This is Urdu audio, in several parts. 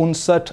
59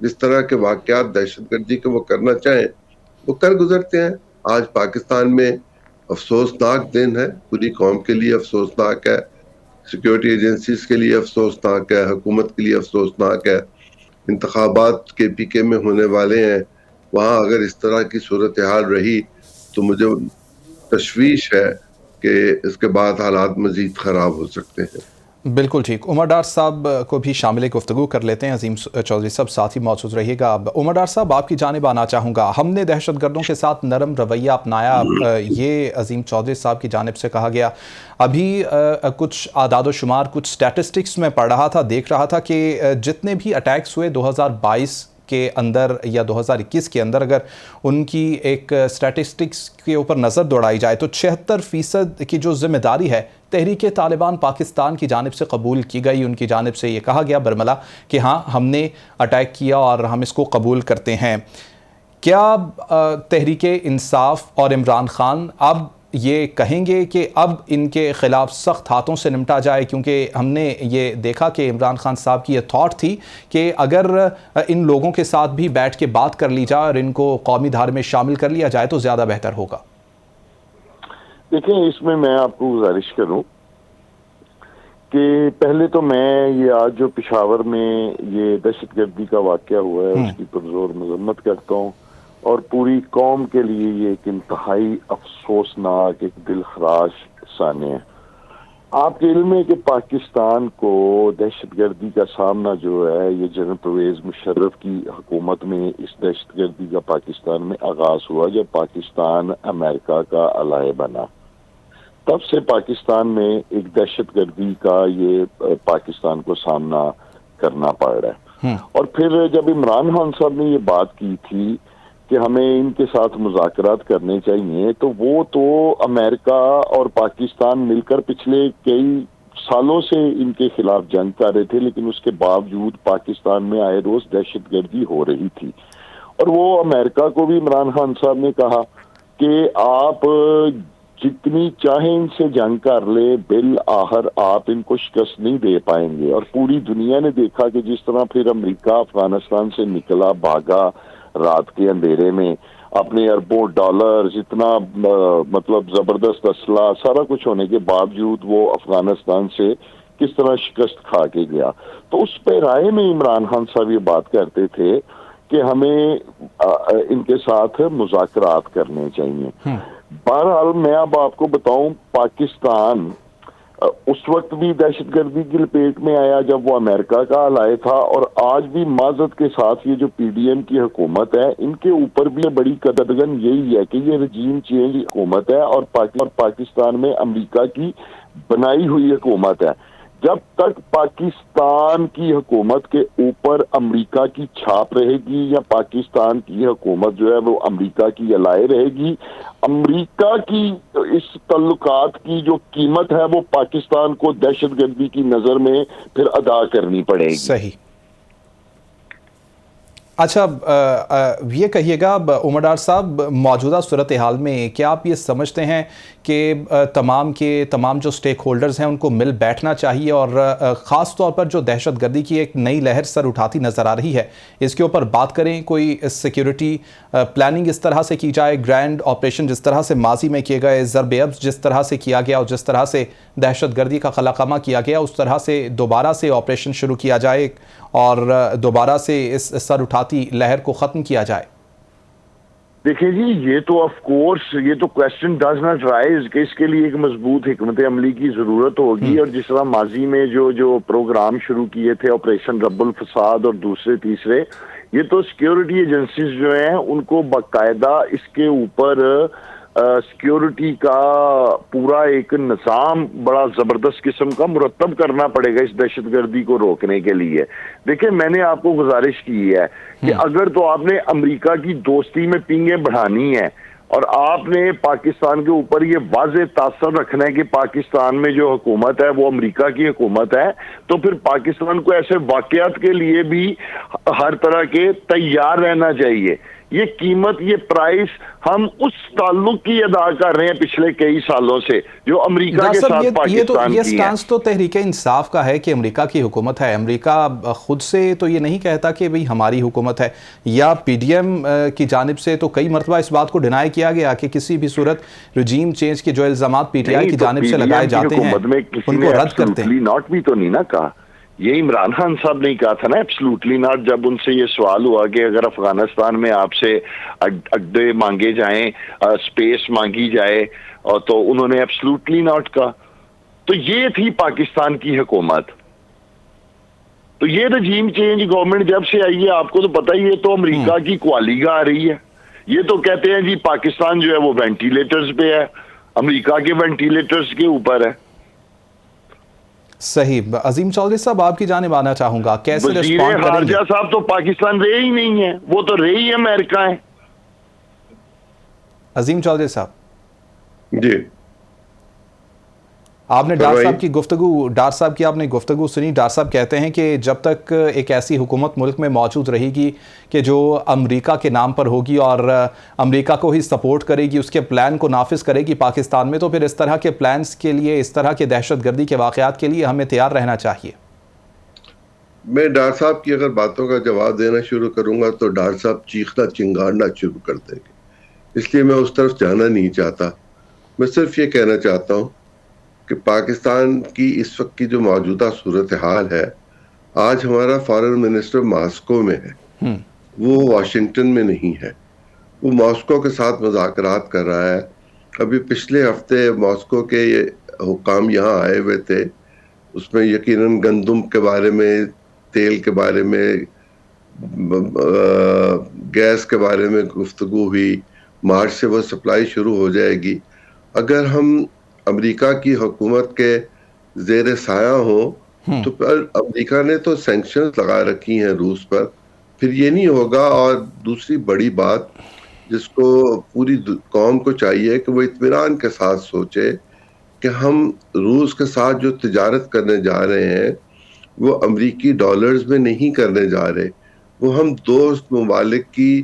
جس طرح کے واقعات دہشت گردی کے وہ کرنا چاہیں وہ کر گزرتے ہیں. آج پاکستان میں افسوسناک دن ہے، پوری قوم کے لیے افسوسناک ہے، سیکیورٹی ایجنسیز کے لیے افسوسناک ہے، حکومت کے لیے افسوسناک ہے. انتخابات کے پی کے میں ہونے والے ہیں، وہاں اگر اس طرح کی صورتحال رہی تو مجھے تشویش ہے کہ اس کے بعد حالات مزید خراب ہو سکتے ہیں. بالکل ٹھیک. عمر ڈار صاحب کو بھی شامل گفتگو کر لیتے ہیں. عظیم چودھری صاحب ساتھ ہی موجود رہیے گا. عمر ڈار صاحب آپ کی جانب آنا چاہوں گا. ہم نے دہشت گردوں کے ساتھ نرم رویہ اپنایا، یہ عظیم چودھری صاحب کی جانب سے کہا گیا. ابھی کچھ اعداد و شمار، کچھ سٹیٹسٹکس میں پڑھ رہا تھا، دیکھ رہا تھا کہ جتنے بھی اٹیکس ہوئے 2022 کے اندر یا 2021 کے اندر، اگر ان کی ایک سٹیٹسٹکس کے اوپر نظر دوڑائی جائے تو 76% کی جو ذمہ داری ہے تحریک طالبان پاکستان کی جانب سے قبول کی گئی. ان کی جانب سے یہ کہا گیا برملا کہ ہاں ہم نے اٹیک کیا اور ہم اس کو قبول کرتے ہیں. کیا تحریک انصاف اور عمران خان اب یہ کہیں گے کہ اب ان کے خلاف سخت ہاتھوں سے نمٹا جائے؟ کیونکہ ہم نے یہ دیکھا کہ عمران خان صاحب کی یہ تھاٹ تھی کہ اگر ان لوگوں کے ساتھ بھی بیٹھ کے بات کر لی جائے اور ان کو قومی دھار میں شامل کر لیا جائے تو زیادہ بہتر ہوگا. دیکھیں، اس میں آپ کو گزارش کروں کہ پہلے تو میں یہ آج جو پشاور میں یہ دہشت گردی کا واقعہ ہوا ہے اس کی پرزور مذمت کرتا ہوں، اور پوری قوم کے لیے یہ ایک انتہائی افسوسناک، ایک دل خراش سانیہ ہے. آپ کے علم ہے کہ پاکستان کو دہشت گردی کا سامنا جو ہے یہ جنرل پرویز مشرف کی حکومت میں اس دہشت گردی کا پاکستان میں آغاز ہوا جب پاکستان امریکہ کا الائے بنا. تب سے پاکستان میں ایک دہشت گردی کا یہ پاکستان کو سامنا کرنا پڑ رہا ہے. اور پھر جب عمران خان صاحب نے یہ بات کی تھی کہ ہمیں ان کے ساتھ مذاکرات کرنے چاہیے، تو وہ تو امریکہ اور پاکستان مل کر پچھلے کئی سالوں سے ان کے خلاف جنگ کر رہے تھے، لیکن اس کے باوجود پاکستان میں آئے روز دہشت گردی ہو رہی تھی. اور وہ امریکہ کو بھی عمران خان صاحب نے کہا کہ آپ جتنی چاہیں ان سے جنگ کر لے، بالآخر آپ ان کو شکست نہیں دے پائیں گے. اور پوری دنیا نے دیکھا کہ جس طرح پھر امریکہ افغانستان سے نکلا، بھاگا رات کے اندھیرے میں، اپنے اربوں ڈالر اتنا مطلب زبردست اسلحہ سارا کچھ ہونے کے باوجود وہ افغانستان سے کس طرح شکست کھا کے گیا. تو اس پہ رائے میں عمران خان صاحب یہ بات کرتے تھے کہ ہمیں ان کے ساتھ مذاکرات کرنے چاہیے. بہرحال میں اب آپ کو بتاؤں، پاکستان اس وقت بھی دہشت گردی کی لپیٹ میں آیا جب وہ امریکہ کا الائے تھا، اور آج بھی معذرت کے ساتھ یہ جو پی ڈی ایم کی حکومت ہے ان کے اوپر بھی بڑی قدردن یہی ہے کہ یہ رجیم چینج حکومت ہے اور پاکستان میں امریکہ کی بنائی ہوئی حکومت ہے. جب تک پاکستان کی حکومت کے اوپر امریکہ کی چھاپ رہے گی یا پاکستان کی حکومت جو ہے وہ امریکہ کی الائے رہے گی، امریکہ کی اس تعلقات کی جو قیمت ہے وہ پاکستان کو دہشت گردی کی نظر میں پھر ادا کرنی پڑے گی. صحیح. اچھا، یہ کہیے گا عمر ڈار صاحب، موجودہ صورتحال میں کیا آپ یہ سمجھتے ہیں کہ تمام جو سٹیک ہولڈرز ہیں ان کو مل بیٹھنا چاہیے، اور خاص طور پر جو دہشت گردی کی ایک نئی لہر سر اٹھاتی نظر آ رہی ہے اس کے اوپر بات کریں؟ کوئی سیکیورٹی پلاننگ اس طرح سے کی جائے، گرینڈ آپریشن جس طرح سے ماضی میں کیے گئے، ضرب عبض جس طرح سے کیا گیا اور جس طرح سے دہشت گردی کا خلاقامہ کیا گیا، اس طرح سے دوبارہ سے آپریشن شروع کیا جائے اور دوبارہ سے اس سر اٹھاتی لہر کو ختم کیا جائے؟ دیکھیں جی، یہ تو آف کورس یہ تو کویسچن ڈز ناٹ رائز کہ اس کے لیے ایک مضبوط حکمت عملی کی ضرورت ہوگی. اور جس طرح ماضی میں جو پروگرام شروع کیے تھے آپریشن رب الفساد اور دوسرے تیسرے، یہ تو سیکیورٹی ایجنسیز جو ہیں ان کو باقاعدہ اس کے اوپر سیکیورٹی کا پورا ایک نظام بڑا زبردست قسم کا مرتب کرنا پڑے گا اس دہشت گردی کو روکنے کے لیے. دیکھیں، میں نے آپ کو گزارش کی ہے کہ اگر تو آپ نے امریکہ کی دوستی میں پینگیں بڑھانی ہے اور آپ نے پاکستان کے اوپر یہ واضح تاثر رکھنا ہے کہ پاکستان میں جو حکومت ہے وہ امریکہ کی حکومت ہے، تو پھر پاکستان کو ایسے واقعات کے لیے بھی ہر طرح کے تیار رہنا چاہیے یہ قیمت, یہ پرائس ہم اس تعلق کی ادا کر رہے ہیں پچھلے کئی سالوں سے جو امریکہ کے ساتھ پاکستان یہ کی ہے. سٹانس تو تحریک انصاف کا ہے کہ امریکہ کی حکومت ہے. امریکہ خود سے تو یہ نہیں کہتا کہ بھئی ہماری حکومت ہے, یا پی ڈی ایم کی جانب سے تو کئی مرتبہ اس بات کو ڈینائی کیا گیا کہ کسی بھی صورت رجیم چینج کے جو الزامات پی ٹی آئی کی جانب سے لگائے جاتے ہیں ان کو رد کرتے ہیں. ناٹ بھی تو نہیں نا کہا, یہ عمران خان صاحب نے کہا تھا نا ایبسلوٹلی ناٹ, جب ان سے یہ سوال ہوا کہ اگر افغانستان میں آپ سے اڈے مانگے جائیں, اسپیس مانگی جائے, اور تو انہوں نے ایبسلوٹلی ناٹ کہا. تو یہ تھی پاکستان کی حکومت. تو یہ رجیم چینج گورنمنٹ جب سے آئی ہے, آپ کو تو پتہ ہی ہے, تو امریکہ کی کوالیگا آ رہی ہے. یہ تو کہتے ہیں جی پاکستان جو ہے وہ وینٹیلیٹرز پہ ہے, امریکہ کے وینٹیلیٹرز کے اوپر ہے. صحیح. عظیم چودھری صاحب آپ کی جانب آنا چاہوں گا, کیسے وزیر ریسپونڈ کریں گے؟ خارجہ صاحب تو پاکستان رہے ہی نہیں ہے, وہ تو رہے ہی امریکہ ہیں. عظیم چودھری صاحب جی, آپ نے ڈار صاحب کی آپ نے گفتگو سنی. ڈار صاحب کہتے ہیں کہ جب تک ایک ایسی حکومت ملک میں موجود رہے گی کہ جو امریکہ کے نام پر ہوگی اور امریکہ کو ہی سپورٹ کرے گی, اس کے پلان کو نافذ کرے گی پاکستان میں, تو پھر اس طرح کے پلانز کے لیے, اس طرح کے دہشت گردی کے واقعات کے لیے ہمیں تیار رہنا چاہیے. میں ڈار صاحب کی اگر باتوں کا جواب دینا شروع کروں گا تو ڈار صاحب چیخنا چنگاڑنا شروع کر دیں گے, اس لیے میں اس طرف جانا نہیں چاہتا. میں صرف یہ کہنا چاہتا ہوں کہ پاکستان کی اس وقت کی جو موجودہ صورتحال ہے, آج ہمارا فارن منسٹر ماسکو میں ہے, وہ واشنگٹن میں نہیں ہے. وہ ماسکو کے ساتھ مذاکرات کر رہا ہے. ابھی پچھلے ہفتے ماسکو کے حکام یہاں آئے ہوئے تھے, اس میں یقیناً گندم کے بارے میں, تیل کے بارے میں, گیس کے بارے میں گفتگو ہوئی. مارچ سے وہ سپلائی شروع ہو جائے گی. اگر ہم امریکہ کی حکومت کے زیر سایہ ہوں تو امریکہ نے تو سینکشنز لگا رکھی ہیں روس پر, پھر یہ نہیں ہوگا. اور دوسری بڑی بات جس کو پوری قوم کو چاہیے کہ وہ اطمینان کے ساتھ سوچے کہ ہم روس کے ساتھ جو تجارت کرنے جا رہے ہیں وہ امریکی ڈالرز میں نہیں کرنے جا رہے, وہ ہم دوست ممالک کی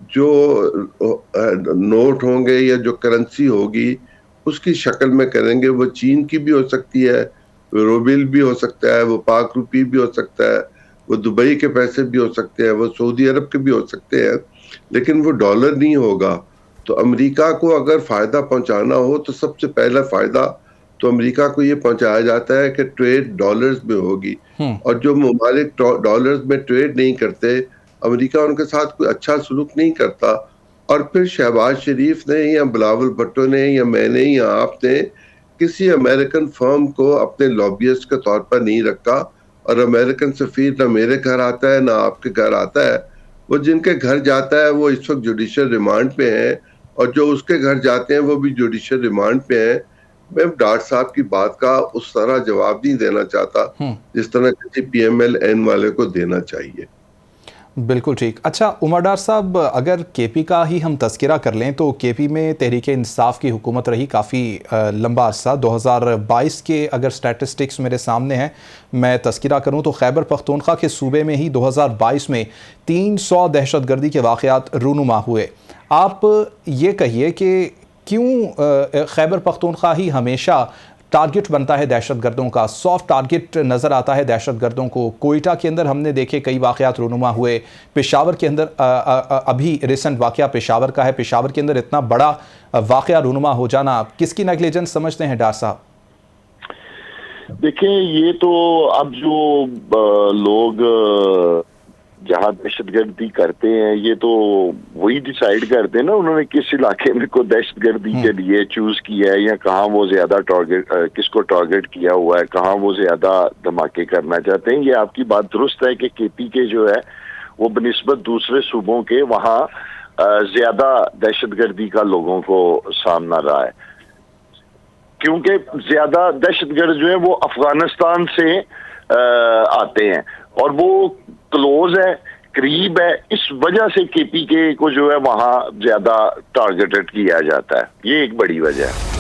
جو نوٹ ہوں گے یا جو کرنسی ہوگی اس کی شکل میں کریں گے. وہ چین کی بھی ہو سکتی ہے, روبل بھی ہو سکتا ہے, وہ پاک روپی بھی ہو سکتا ہے, وہ دبئی کے پیسے بھی ہو سکتے ہیں, وہ سعودی عرب کے بھی ہو سکتے ہیں, لیکن وہ ڈالر نہیں ہوگا. تو امریکہ کو اگر فائدہ پہنچانا ہو تو سب سے پہلا فائدہ تو امریکہ کو یہ پہنچایا جاتا ہے کہ ٹریڈ ڈالرز میں ہوگی, اور جو ممالک ڈالرز میں ٹریڈ نہیں کرتے, امریکہ ان کے ساتھ کوئی اچھا سلوک نہیں کرتا. اور پھر شہباز شریف نے یا بلاول بھٹو نے یا میں نے یا آپ نے کسی امریکن فرم کو اپنے لابیسٹ کے طور پر نہیں رکھا, اور امریکن سفیر نہ میرے گھر آتا ہے نہ آپ کے گھر آتا ہے. وہ جن کے گھر جاتا ہے وہ اس وقت جوڈیشل ریمانڈ پہ ہیں, اور جو اس کے گھر جاتے ہیں وہ بھی جوڈیشل ریمانڈ پہ ہیں. میں ڈاکٹر صاحب کی بات کا اس طرح جواب نہیں دینا چاہتا جس طرح کسی پی ایم ایل این والے کو دینا چاہیے. بالکل ٹھیک. اچھا عمر ڈار صاحب, اگر کے پی کا ہی ہم تذکرہ کر لیں تو کے پی میں تحریک انصاف کی حکومت رہی کافی لمبا عرصہ. 2022 کے اگر سٹیٹسٹکس میرے سامنے ہیں, میں تذکرہ کروں تو خیبر پختونخوا کے صوبے میں ہی 2022 میں 300 دہشت گردی کے واقعات رونما ہوئے. آپ یہ کہیے کہ کیوں خیبر پختونخوا ہی ہمیشہ ٹارگٹ بنتا ہے دہشت گردوں کا, سافٹ ٹارگٹ نظر آتا ہے دہشت گردوں کو؟ کوئٹہ کے اندر ہم نے دیکھے کئی واقعات رونما ہوئے, پشاور کے اندر ابھی ریسنٹ واقعہ پشاور کا ہے, پشاور کے اندر اتنا بڑا واقعہ رونما ہو جانا کس کی نیگلیجنس سمجھتے ہیں ڈار صاحب؟ دیکھیں, یہ تو اب جو لوگ جہاں دہشت گردی کرتے ہیں یہ تو وہی ڈیسائیڈ کرتے ہیں نا انہوں نے کس علاقے میں کو دہشت گردی کے لیے چوز کیا ہے, یا کہاں وہ زیادہ ٹارگٹ, کس کو ٹارگٹ کیا ہوا ہے, کہاں وہ زیادہ دھماکے کرنا چاہتے ہیں. یہ آپ کی بات درست ہے کہ کے پی کے جو ہے وہ بنسبت دوسرے صوبوں کے وہاں زیادہ دہشت گردی کا لوگوں کو سامنا رہا ہے, کیونکہ زیادہ دہشت گرد جو ہے وہ افغانستان سے آتے ہیں اور وہ کلوز ہے, قریب ہے, اس وجہ سے کے پی کے کو جو ہے وہاں زیادہ ٹارگیٹڈ کیا جاتا ہے. یہ ایک بڑی وجہ ہے.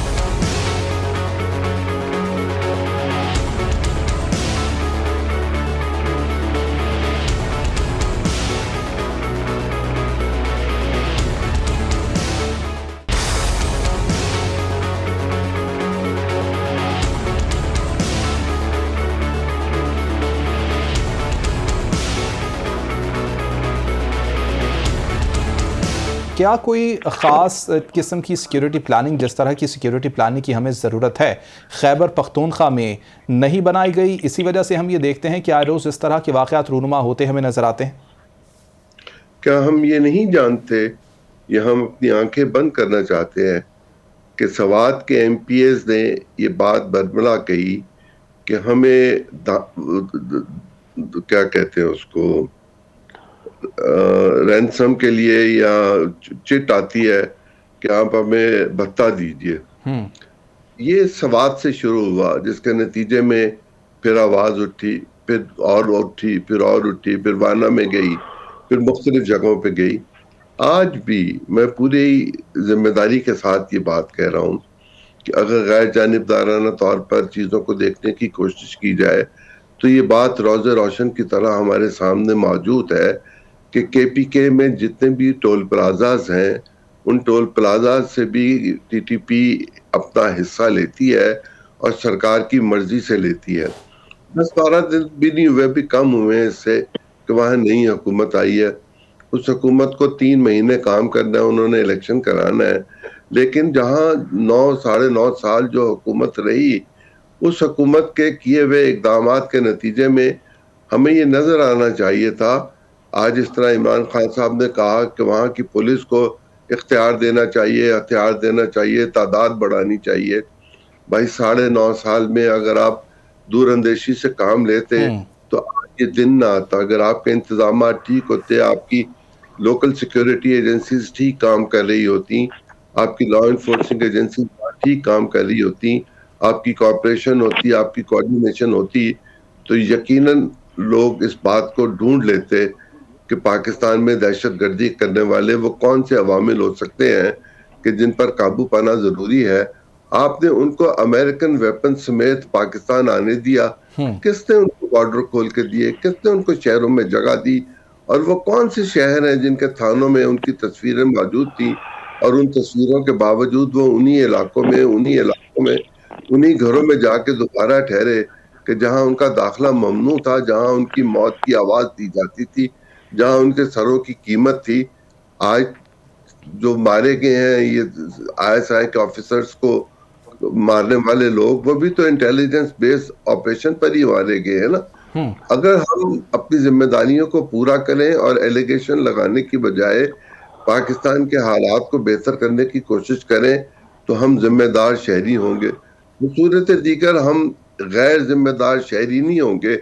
کیا کوئی خاص قسم کی سیکیورٹی پلاننگ، جس طرح کی سیکیورٹی پلاننگ کی ہمیں ضرورت ہے، خیبر پختونخوا میں نہیں بنائی گئی؟ اسی وجہ سے ہم یہ دیکھتے ہیں کہ آئے روز اس طرح کے واقعات رونما ہوتے ہمیں نظر آتے ہیں۔ کیا ہم یہ نہیں جانتے یا ہم اپنی آنکھیں بند کرنا چاہتے ہیں کہ سوات کے ایم پی ایز نے یہ بات برملا کہی کہ ہمیں کیا کہتے ہیں اس کو، رینسم کے لیے یا چٹ آتی ہے کہ آپ ہمیں بھتہ دیجئے۔ یہ سوات سے شروع ہوا، جس کے نتیجے میں پھر آواز اٹھی، پھر اور اٹھی، پھر اور اٹھی، پھر وانا میں گئی، پھر مختلف جگہوں پہ گئی۔ آج بھی میں پوری ذمہ داری کے ساتھ یہ بات کہہ رہا ہوں کہ اگر غیر جانبدارانہ طور پر چیزوں کو دیکھنے کی کوشش کی جائے تو یہ بات روز روشن کی طرح ہمارے سامنے موجود ہے کہ کے پی کے میں جتنے بھی ٹول پلازاز ہیں، ان ٹول پلازاز سے بھی ٹی ٹی پی اپنا حصہ لیتی ہے اور سرکار کی مرضی سے لیتی ہے۔ 10-12 دن بھی نہیں ہوئے، بھی کم ہوئے ہیں اس سے کہ وہاں نئی حکومت آئی ہے۔ اس حکومت کو 3 مہینے کام کرنا ہے، انہوں نے الیکشن کرانا ہے، لیکن جہاں 9-9.5 سال جو حکومت رہی، اس حکومت کے کیے ہوئے اقدامات کے نتیجے میں ہمیں یہ نظر آنا چاہیے تھا۔ آج اس طرح عمران خان صاحب نے کہا کہ وہاں کی پولیس کو اختیار دینا چاہیے، ہتھیار دینا چاہیے، تعداد بڑھانی چاہیے۔ بھائی 9.5 سال میں اگر آپ دور اندیشی سے کام لیتے تو آج یہ دن نہ آتا۔ اگر آپ کے انتظامات ٹھیک ہوتے، آپ کی لوکل سیکیورٹی ایجنسیز ٹھیک کام کر رہی ہوتی، آپ کی لا انفورسنگ ایجنسیز ٹھیک کام کر رہی ہوتی، آپ کی کوآپریشن ہوتی، آپ کی کوآرڈینیشن ہوتی، تو یقیناً لوگ اس بات کو ڈھونڈ لیتے کہ پاکستان میں دہشت گردی کرنے والے وہ کون سے عوامل ہو سکتے ہیں کہ جن پر قابو پانا ضروری ہے۔ آپ نے ان کو امریکن ویپن سمیت پاکستان آنے دیا، کس نے ان کو بارڈر کھول کے دیے، کس نے ان کو شہروں میں جگہ دی، اور وہ کون سے شہر ہیں جن کے تھانوں میں ان کی تصویریں موجود تھیں اور ان تصویروں کے باوجود وہ انہی علاقوں میں انہی گھروں میں جا کے دوبارہ ٹھہرے کہ جہاں ان کا داخلہ ممنوع تھا، جہاں ان کی موت کی آواز دی جاتی تھی، جہاں ان کے سروں کی قیمت تھی۔ آج جو مارے گئے ہیں یہ ISI کے آفیسرز کو مارنے والے لوگ، وہ بھی تو انٹیلیجنس بیس آپریشن پر ہی مارے گئے ہیں نا۔ اگر ہم اپنی ذمہ داریوں کو پورا کریں اور ایلیگیشن لگانے کی بجائے پاکستان کے حالات کو بہتر کرنے کی کوشش کریں تو ہم ذمہ دار شہری ہوں گے۔ بصورت دیگر ہم غیر ذمہ دار شہری نہیں ہوں گے،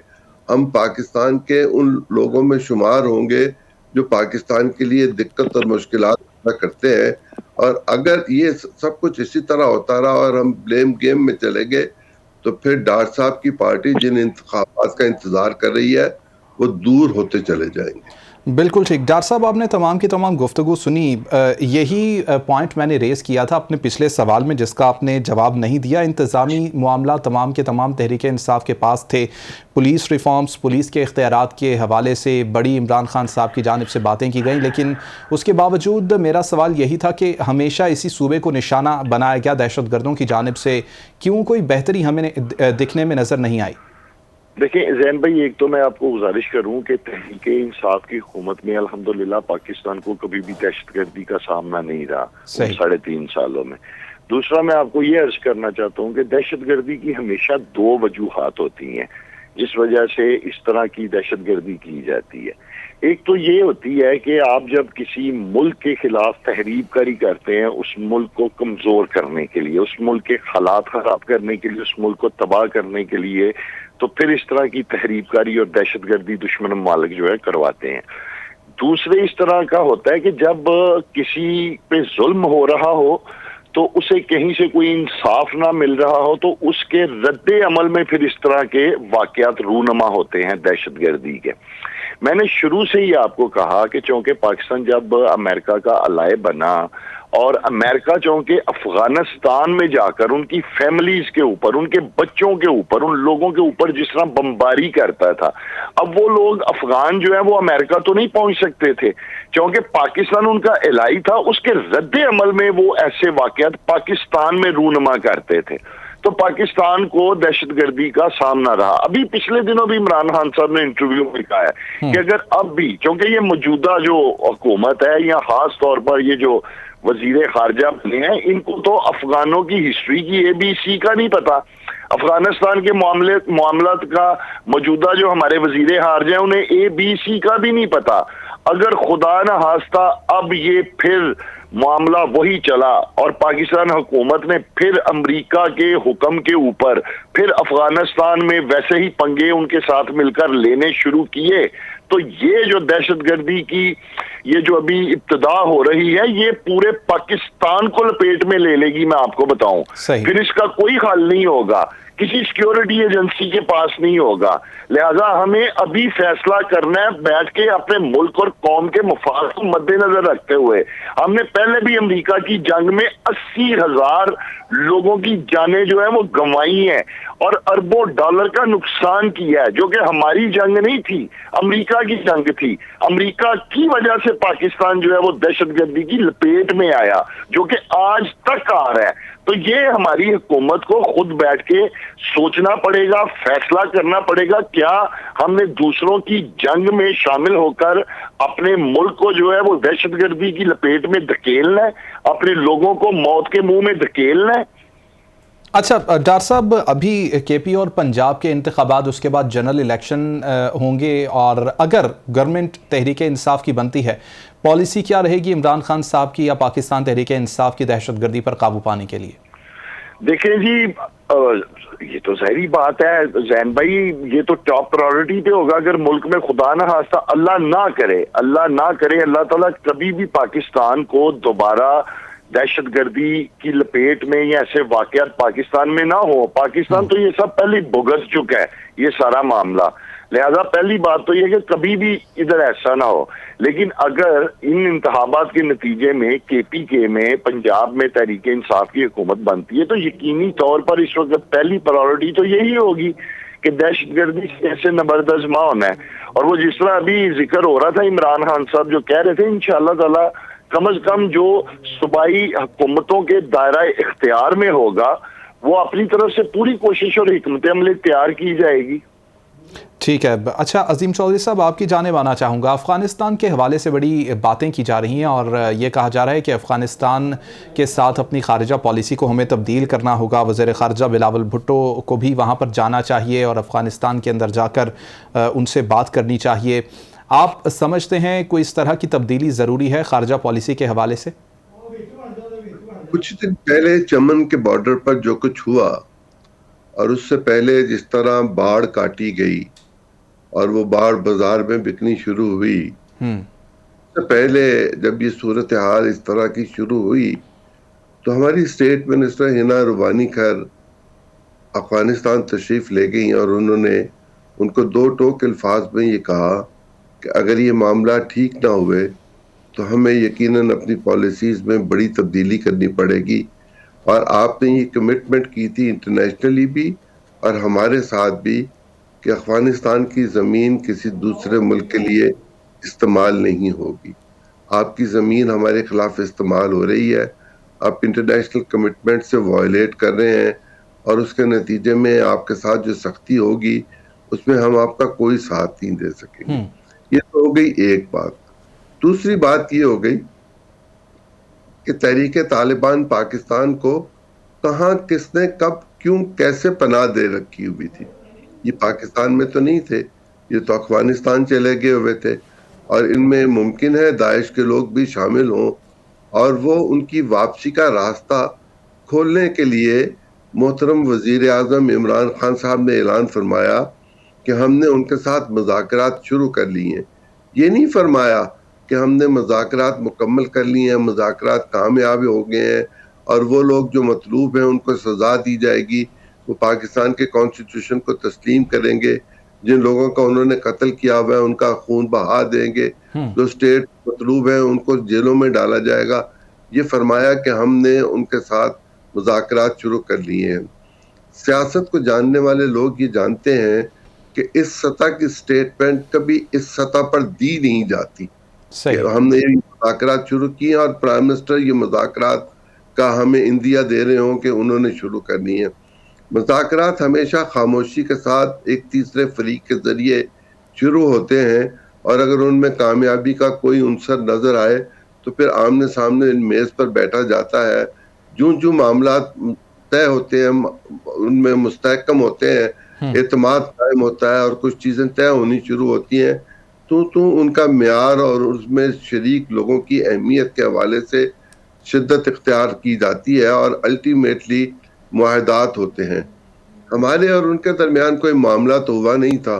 ہم پاکستان کے ان لوگوں میں شمار ہوں گے جو پاکستان کے لیے دقت اور مشکلات پیدا کرتے ہیں۔ اور اگر یہ سب کچھ اسی طرح ہوتا رہا اور ہم بلیم گیم میں چلے گئے تو پھر ڈار صاحب کی پارٹی جن انتخابات کا انتظار کر رہی ہے وہ دور ہوتے چلے جائیں گے۔ بالکل ٹھیک ڈاکٹر صاحب، آپ نے تمام کی تمام گفتگو سنی۔ یہی پوائنٹ میں نے ریز کیا تھا اپنے پچھلے سوال میں، جس کا آپ نے جواب نہیں دیا۔ انتظامی معاملہ تمام کے تمام تحریک انصاف کے پاس تھے، پولیس ریفارمز، پولیس کے اختیارات کے حوالے سے بڑی عمران خان صاحب کی جانب سے باتیں کی گئیں، لیکن اس کے باوجود میرا سوال یہی تھا کہ ہمیشہ اسی صوبے کو نشانہ بنایا گیا دہشت گردوں کی جانب سے، کیوں کوئی بہتری ہمیں دکھنے میں نظر نہیں آئی؟ دیکھیں زین بھائی، ایک تو میں آپ کو گزارش کروں کہ تحریک انصاف کی حکومت میں الحمدللہ پاکستان کو کبھی بھی دہشت گردی کا سامنا نہیں رہا 3.5 سالوں میں۔ دوسرا میں آپ کو یہ عرض کرنا چاہتا ہوں کہ دہشت گردی کی ہمیشہ 2 وجوہات ہوتی ہیں جس وجہ سے اس طرح کی دہشت گردی کی جاتی ہے۔ ایک تو یہ ہوتی ہے کہ آپ جب کسی ملک کے خلاف تحریب کاری کرتے ہیں اس ملک کو کمزور کرنے کے لیے، اس ملک کے حالات خراب کرنے کے لیے، اس ملک کو تباہ کرنے کے لیے، تو پھر اس طرح کی تحریب کاری اور دہشت گردی دشمن ممالک جو ہے کرواتے ہیں۔ دوسرے اس طرح کا ہوتا ہے کہ جب کسی پہ ظلم ہو رہا ہو تو اسے کہیں سے کوئی انصاف نہ مل رہا ہو تو اس کے رد عمل میں پھر اس طرح کے واقعات رونما ہوتے ہیں دہشت گردی کے۔ میں نے شروع سے ہی آپ کو کہا کہ چونکہ پاکستان جب امریکہ کا الائے بنا اور امریکہ چونکہ افغانستان میں جا کر ان کی فیملیز کے اوپر، ان کے بچوں کے اوپر، ان لوگوں کے اوپر جس طرح بمباری کرتا تھا، اب وہ لوگ افغان جو ہے وہ امریکہ تو نہیں پہنچ سکتے تھے، چونکہ پاکستان ان کا الہی تھا، اس کے رد عمل میں وہ ایسے واقعات پاکستان میں رونما کرتے تھے۔ تو پاکستان کو دہشت گردی کا سامنا رہا. ابھی پچھلے دنوں بھی عمران خان صاحب نے انٹرویو میں کہا ہے کہ اگر اب بھی، چونکہ یہ موجودہ جو حکومت ہے یا خاص طور پر یہ جو وزیر خارجہ بنے ہیں، ان کو تو افغانوں کی ہسٹری کی ABC کا نہیں پتا، افغانستان کے معاملات کا موجودہ جو ہمارے وزیر خارجہ ہیں انہیں ABC کا بھی نہیں پتا. اگر خدا نہ خواستہ اب یہ پھر معاملہ وہی چلا اور پاکستان حکومت نے پھر امریکہ کے حکم کے اوپر پھر افغانستان میں ویسے ہی پنگے ان کے ساتھ مل کر لینے شروع کیے، تو یہ جو دہشت گردی کی یہ جو ابھی ابتدا ہو رہی ہے یہ پورے پاکستان کو لپیٹ میں لے لے گی. میں آپ کو بتاؤں پھر اس کا کوئی حل نہیں ہوگا، کسی سیکیورٹی ایجنسی کے پاس نہیں ہوگا. لہذا ہمیں ابھی فیصلہ کرنا ہے بیٹھ کے اپنے ملک اور قوم کے مفاد کو مد نظر رکھتے ہوئے. ہم نے پہلے بھی امریکہ کی جنگ میں 80,000 لوگوں کی جانیں جو ہیں وہ گنوائی ہیں اور اربوں ڈالر کا نقصان کیا ہے، جو کہ ہماری جنگ نہیں تھی، امریکہ کی جنگ تھی. امریکہ کی وجہ سے پاکستان جو ہے وہ دہشت گردی کی لپیٹ میں آیا، جو کہ آج تک آ رہا ہے. تو یہ ہماری حکومت کو خود بیٹھ کے سوچنا پڑے گا، فیصلہ کرنا پڑے گا، کیا ہم نے دوسروں کی جنگ میں شامل ہو کر اپنے ملک کو جو ہے وہ دہشت گردی کی لپیٹ میں دھکیلنا ہے، اپنے لوگوں کو موت کے منہ میں دھکیلنا ہے. اچھا ڈاکٹر صاحب، ابھی KP اور پنجاب کے انتخابات، اس کے بعد جنرل الیکشن ہوں گے، اور اگر گورنمنٹ تحریک انصاف کی بنتی ہے، پالیسی کیا رہے گی عمران خان صاحب کی یا پاکستان تحریک انصاف کی دہشت گردی پر قابو پانے کے لیے؟ دیکھیں جی، یہ تو ظاہری بات ہے زین بھائی، یہ تو ٹاپ پرائورٹی پہ ہوگا. اگر ملک میں خدا نہ خواستہ اللہ نہ کرے اللہ تعالیٰ کبھی بھی پاکستان کو دوبارہ دہشت گردی کی لپیٹ میں یا ایسے واقعات پاکستان میں نہ ہو. پاکستان تو یہ سب پہلے بھگت چکا ہے یہ سارا معاملہ. لہذا پہلی بات تو یہ کہ کبھی بھی ادھر ایسا نہ ہو. لیکن اگر ان انتخابات کے نتیجے میں KPK میں پنجاب میں تحریک انصاف کی حکومت بنتی ہے تو یقینی طور پر اس وقت پہلی پرائورٹی تو یہی ہوگی کہ دہشت گردی سے ایسے نبردازمہ ہونا ہے. اور وہ جس طرح ابھی ذکر ہو رہا تھا عمران خان صاحب جو کہہ رہے تھے، انشاءاللہ تعالی کم از کم جو صوبائی حکومتوں کے دائرہ اختیار میں ہوگا وہ اپنی طرف سے پوری کوشش اور حکمت عملی تیار کی جائے گی. ٹھیک ہے. اچھا عظیم چودھری صاحب، آپ کی جانب آنا چاہوں گا. افغانستان کے حوالے سے بڑی باتیں کی جا رہی ہیں اور یہ کہا جا رہا ہے کہ افغانستان کے ساتھ اپنی خارجہ پالیسی کو ہمیں تبدیل کرنا ہوگا. وزیر خارجہ بلاول بھٹو کو بھی وہاں پر جانا چاہیے اور افغانستان کے اندر جا کر ان سے بات کرنی چاہیے. آپ سمجھتے ہیں کوئی اس طرح کی تبدیلی ضروری ہے خارجہ پالیسی کے حوالے سے؟ کچھ دن پہلے چمن کے بارڈر پر جو کچھ ہوا اور اس سے پہلے جس طرح باڑ کاٹی گئی اور وہ باڑ بازار میں بکنی شروع ہوئی، اس سے پہلے جب یہ صورتحال اس طرح کی شروع ہوئی تو ہماری اسٹیٹ منسٹر ہنا روانی خیر افغانستان تشریف لے گئیں اور انہوں نے ان کو 2 ٹوک الفاظ میں یہ کہا کہ اگر یہ معاملہ ٹھیک نہ ہوئے تو ہمیں یقیناً اپنی پالیسیز میں بڑی تبدیلی کرنی پڑے گی. اور آپ نے یہ کمٹمنٹ کی تھی انٹرنیشنلی بھی اور ہمارے ساتھ بھی کہ افغانستان کی زمین کسی دوسرے ملک کے لیے استعمال نہیں ہوگی. آپ کی زمین ہمارے خلاف استعمال ہو رہی ہے، آپ انٹرنیشنل کمٹمنٹ سے وائلیٹ کر رہے ہیں اور اس کے نتیجے میں آپ کے ساتھ جو سختی ہوگی اس میں ہم آپ کا کوئی ساتھ نہیں دے سکیں گے. یہ تو ہو گئی ایک بات. دوسری بات یہ ہو گئی کہ تحریک طالبان پاکستان کو کہاں، کس نے، کب، کیوں، کیسے پناہ دے رکھی ہوئی تھی. یہ پاکستان میں تو نہیں تھے، یہ تو افغانستان چلے گئے ہوئے تھے اور ان میں ممکن ہے داعش کے لوگ بھی شامل ہوں اور وہ ان کی واپسی کا راستہ کھولنے کے لیے محترم وزیر اعظم عمران خان صاحب نے اعلان فرمایا کہ ہم نے ان کے ساتھ مذاکرات شروع کر لی ہیں. یہ نہیں فرمایا کہ ہم نے مذاکرات مکمل کر لی ہیں، مذاکرات کامیاب ہو گئے ہیں اور وہ لوگ جو مطلوب ہیں ان کو سزا دی جائے گی، وہ پاکستان کے کانسٹیٹیوشن کو تسلیم کریں گے، جن لوگوں کا انہوں نے قتل کیا ہوا ہے ان کا خون بہا دیں گے، جو اسٹیٹ مطلوب ہیں ان کو جیلوں میں ڈالا جائے گا. یہ فرمایا کہ ہم نے ان کے ساتھ مذاکرات شروع کر لیے ہیں. سیاست کو جاننے والے لوگ یہ جانتے ہیں کہ اس سطح کی اسٹیٹمنٹ کبھی اس سطح پر دی نہیں جاتی کہ ہم نے یہ مذاکرات شروع کی اور پرائم منسٹر یہ مذاکرات کا ہمیں اندیا دے رہے ہوں کہ انہوں نے شروع کرنی ہے. مذاکرات ہمیشہ خاموشی کے ساتھ ایک تیسرے فریق کے ذریعے شروع ہوتے ہیں، اور اگر ان میں کامیابی کا کوئی عنصر نظر آئے تو پھر آمنے سامنے میز پر بیٹھا جاتا ہے۔ جو معاملات طے ہوتے ہیں ان میں مستحکم ہوتے ہیں، اعتماد قائم ہوتا ہے اور کچھ چیزیں طے ہونی شروع ہوتی ہیں تو ان کا معیار اور اس میں شریک لوگوں کی اہمیت کے حوالے سے شدت اختیار کی جاتی ہے اور الٹیمیٹلی معاہدات ہوتے ہیں۔ ہمارے اور ان کے درمیان کوئی معاملہ تو ہوا نہیں تھا،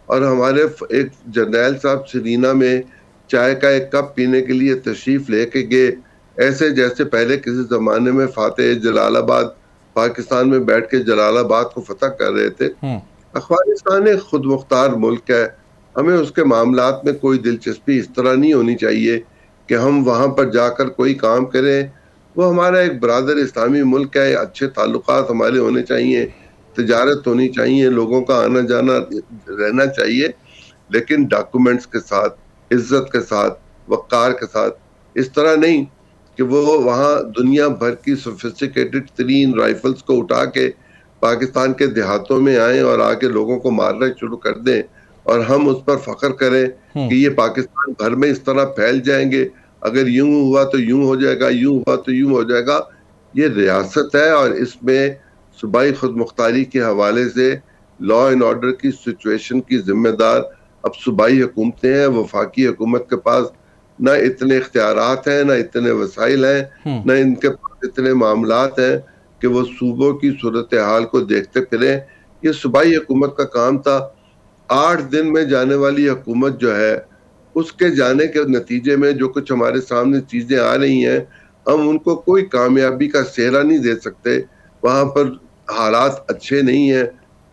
اور ہمارے ایک جرنیل صاحب سرینا میں چائے کا ایک کپ پینے کے لیے تشریف لے کے گئے، ایسے جیسے پہلے کسی زمانے میں فاتح جلال آباد پاکستان میں بیٹھ کے جلال آباد کو فتح کر رہے تھے۔ افغانستان ایک خود مختار ملک ہے، ہمیں اس کے معاملات میں کوئی دلچسپی اس طرح نہیں ہونی چاہیے کہ ہم وہاں پر جا کر کوئی کام کریں۔ وہ ہمارا ایک برادر اسلامی ملک ہے، اچھے تعلقات ہمارے ہونے چاہیے، تجارت ہونی چاہیے، لوگوں کا آنا جانا رہنا چاہیے، لیکن ڈاکومنٹس کے ساتھ، عزت کے ساتھ، وقار کے ساتھ، اس طرح نہیں کہ وہ وہاں دنیا بھر کی سوفسٹیکیٹڈ ترین رائفلز کو اٹھا کے پاکستان کے دیہاتوں میں آئیں اور آگے لوگوں کو مارنا شروع کر دیں، اور ہم اس پر فخر کریں کہ یہ پاکستان بھر میں اس طرح پھیل جائیں گے، اگر یوں ہوا تو یوں ہو جائے گا، یوں ہوا تو یوں ہو جائے گا۔ یہ ریاست ہے، اور اس میں صوبائی خود مختاری کے حوالے سے لا اینڈ آرڈر کی سچویشن کی ذمہ دار اب صوبائی حکومتیں ہیں۔ وفاقی حکومت کے پاس نہ اتنے اختیارات ہیں، نہ اتنے وسائل ہیں، نہ ان کے پاس اتنے معاملات ہیں کہ وہ صوبوں کی صورتحال کو دیکھتے پھریں۔ یہ صوبائی حکومت کا کام تھا۔ 8 دن میں جانے والی حکومت جو ہے، اس کے جانے کے نتیجے میں جو کچھ ہمارے سامنے چیزیں آ رہی ہیں، ہم ان کو کوئی کامیابی کا سہرا نہیں دے سکتے۔ وہاں پر حالات اچھے نہیں ہیں،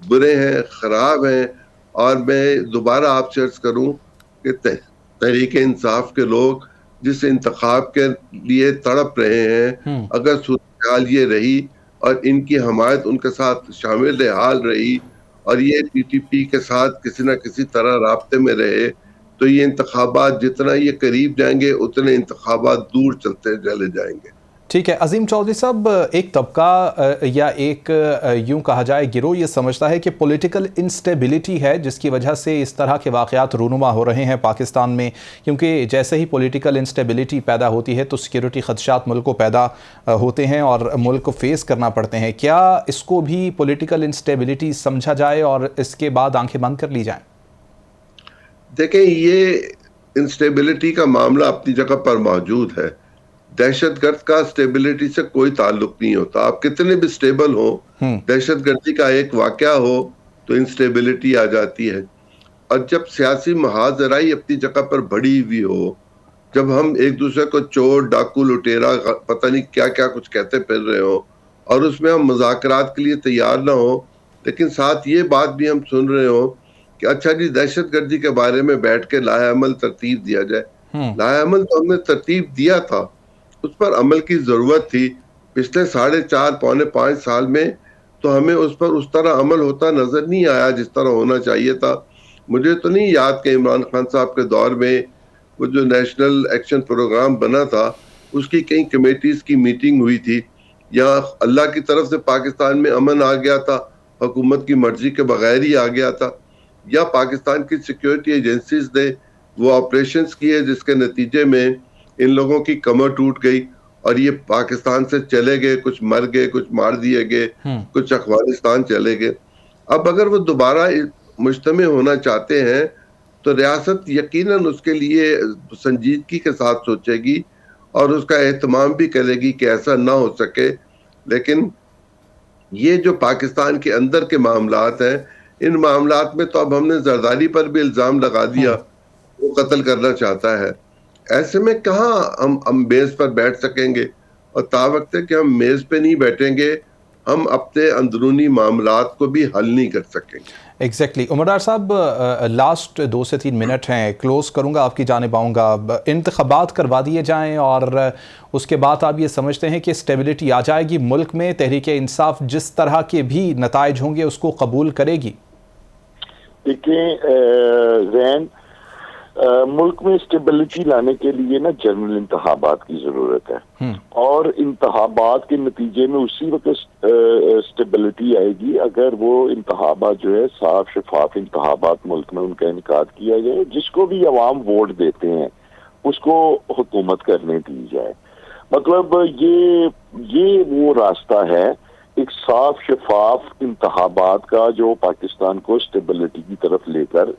برے ہیں، خراب ہیں، اور میں دوبارہ آپ سے عرض کروں کہ تحریک انصاف کے لوگ جس انتخاب کے لیے تڑپ رہے ہیں، اگر صورتحال یہ رہی اور ان کی حمایت ان کے ساتھ شامل حال رہی اور یہ پی ٹی پی کے ساتھ کسی نہ کسی طرح رابطے میں رہے، تو یہ انتخابات جتنا یہ قریب جائیں گے اتنے انتخابات دور چلتے چلے جائیں گے۔ ٹھیک ہے عظیم چودھری صاحب، ایک طبقہ یا ایک یوں کہا جائے گروہ یہ سمجھتا ہے کہ پولیٹیکل انسٹیبلٹی ہے جس کی وجہ سے اس طرح کے واقعات رونما ہو رہے ہیں پاکستان میں، کیونکہ جیسے ہی پولیٹیکل انسٹیبلٹی پیدا ہوتی ہے تو سیکیورٹی خدشات ملک کو پیدا ہوتے ہیں اور ملک کو فیس کرنا پڑتے ہیں۔ کیا اس کو بھی پولیٹیکل انسٹیبلٹی سمجھا جائے اور اس کے بعد آنکھیں بند کر لی جائیں؟ دیکھیں، یہ انسٹیبلٹی کا معاملہ اپنی جگہ پر موجود ہے۔ دہشت گرد کا اسٹیبلٹی سے کوئی تعلق نہیں ہوتا، آپ کتنے بھی اسٹیبل ہو، دہشت گردی کا ایک واقعہ ہو تو انسٹیبلٹی آ جاتی ہے۔ اور جب سیاسی محاذرائی اپنی جگہ پر بڑھی ہوئی ہو، جب ہم ایک دوسرے کو چور، ڈاکو، لٹیرا، پتہ نہیں کیا کیا کچھ کہتے پھر رہے ہو، اور اس میں ہم مذاکرات کے لیے تیار نہ ہو، لیکن ساتھ یہ بات بھی ہم سن رہے ہو کہ اچھا جی دہشت گردی کے بارے میں بیٹھ کے لائحہ عمل ترتیب دیا جائے۔ لائحہ عمل تو ہم نے ترتیب دیا تھا، اس پر عمل کی ضرورت تھی۔ پچھلے 4.5 پونے 5 سال میں تو ہمیں اس پر اس طرح عمل ہوتا نظر نہیں آیا جس طرح ہونا چاہیے تھا۔ مجھے تو نہیں یاد کہ عمران خان صاحب کے دور میں وہ جو نیشنل ایکشن پروگرام بنا تھا اس کی کئی کمیٹیز کی میٹنگ ہوئی تھی، یا اللہ کی طرف سے پاکستان میں امن آ گیا تھا، حکومت کی مرضی کے بغیر ہی آ گیا تھا، یا پاکستان کی سیکیورٹی ایجنسیز نے وہ آپریشنز کیے جس کے نتیجے میں ان لوگوں کی کمر ٹوٹ گئی اور یہ پاکستان سے چلے گئے، کچھ مر گئے، کچھ مار دیے گئے، کچھ افغانستان چلے گئے۔ اب اگر وہ دوبارہ مجتمع ہونا چاہتے ہیں تو ریاست یقیناً اس کے لیے سنجیدگی کے ساتھ سوچے گی اور اس کا اہتمام بھی کرے گی کہ ایسا نہ ہو سکے۔ لیکن یہ جو پاکستان کے اندر کے معاملات ہیں، ان معاملات میں تو اب ہم نے زرداری پر بھی الزام لگا دیا، وہ قتل کرنا چاہتا ہے۔ ایسے میں کہاں ہم میز پر بیٹھ سکیں گے، اور تا وقت ہے کہ ہم میز پہ نہیں بیٹھیں گے ہم اپنے اندرونی معاملات کو بھی حل نہیں کر سکیں گے۔ ایگزیکٹلی عمر ڈار صاحب، لاسٹ 2 سے 3 منٹ ہیں، کلوز کروں گا، آپ کی جانب آؤں گا۔ انتخابات کروا دیے جائیں اور اس کے بعد آپ یہ سمجھتے ہیں کہ اسٹیبلٹی آ جائے گی ملک میں، تحریک انصاف جس طرح کے بھی نتائج ہوں گے اس کو قبول کرے گی؟ دیکھیں زین، ملک میں اسٹیبلٹی لانے کے لیے نا جنرل انتخابات کی ضرورت ہے، اور انتخابات کے نتیجے میں اسی وقت اسٹیبلٹی آئے گی اگر وہ انتخابات جو ہے صاف شفاف انتخابات ملک میں ان کا انعقاد کیا جائے، جس کو بھی عوام ووٹ دیتے ہیں اس کو حکومت کرنے دی جائے۔ مطلب یہ وہ راستہ ہے ایک صاف شفاف انتخابات کا جو پاکستان کو اسٹیبلٹی کی طرف لے کر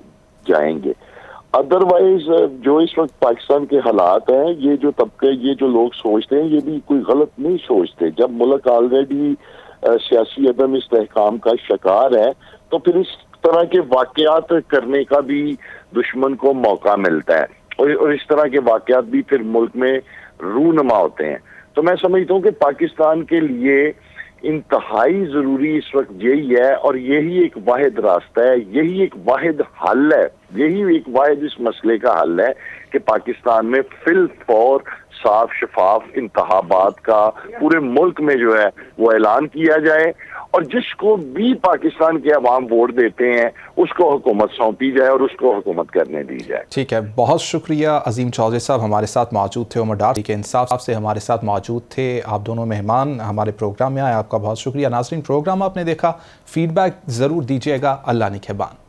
جائیں گے۔ ادروائز جو اس وقت پاکستان کے حالات ہیں، یہ جو طبقے، یہ جو لوگ سوچتے ہیں، یہ بھی کوئی غلط نہیں سوچتے۔ جب ملک آلریڈی سیاسی عدم استحکام کا شکار ہے تو پھر اس طرح کے واقعات کرنے کا بھی دشمن کو موقع ملتا ہے، اور اس طرح کے واقعات بھی پھر ملک میں رونما ہوتے ہیں۔ تو میں سمجھتا ہوں کہ پاکستان کے لیے انتہائی ضروری اس وقت یہی ہے، اور یہی ایک واحد راستہ ہے، یہی ایک واحد حل ہے، یہی ایک واحد اس مسئلے کا حل ہے کہ پاکستان میں فی الفور صاف شفاف انتخابات کا پورے ملک میں جو ہے وہ اعلان کیا جائے، اور جس کو بھی پاکستان کے عوام ووٹ دیتے ہیں اس کو حکومت سونپی جائے اور اس کو حکومت کرنے دی جائے۔ ٹھیک ہے، بہت شکریہ عظیم چودھری صاحب، ہمارے ساتھ موجود تھے۔ عمر ڈار کے انصاف سے ہمارے ساتھ موجود تھے۔ آپ دونوں مہمان ہمارے پروگرام میں آئے، آپ کا بہت شکریہ۔ ناظرین، پروگرام آپ نے دیکھا، فیڈ بیک ضرور دیجیے گا۔ اللہ نگہبان۔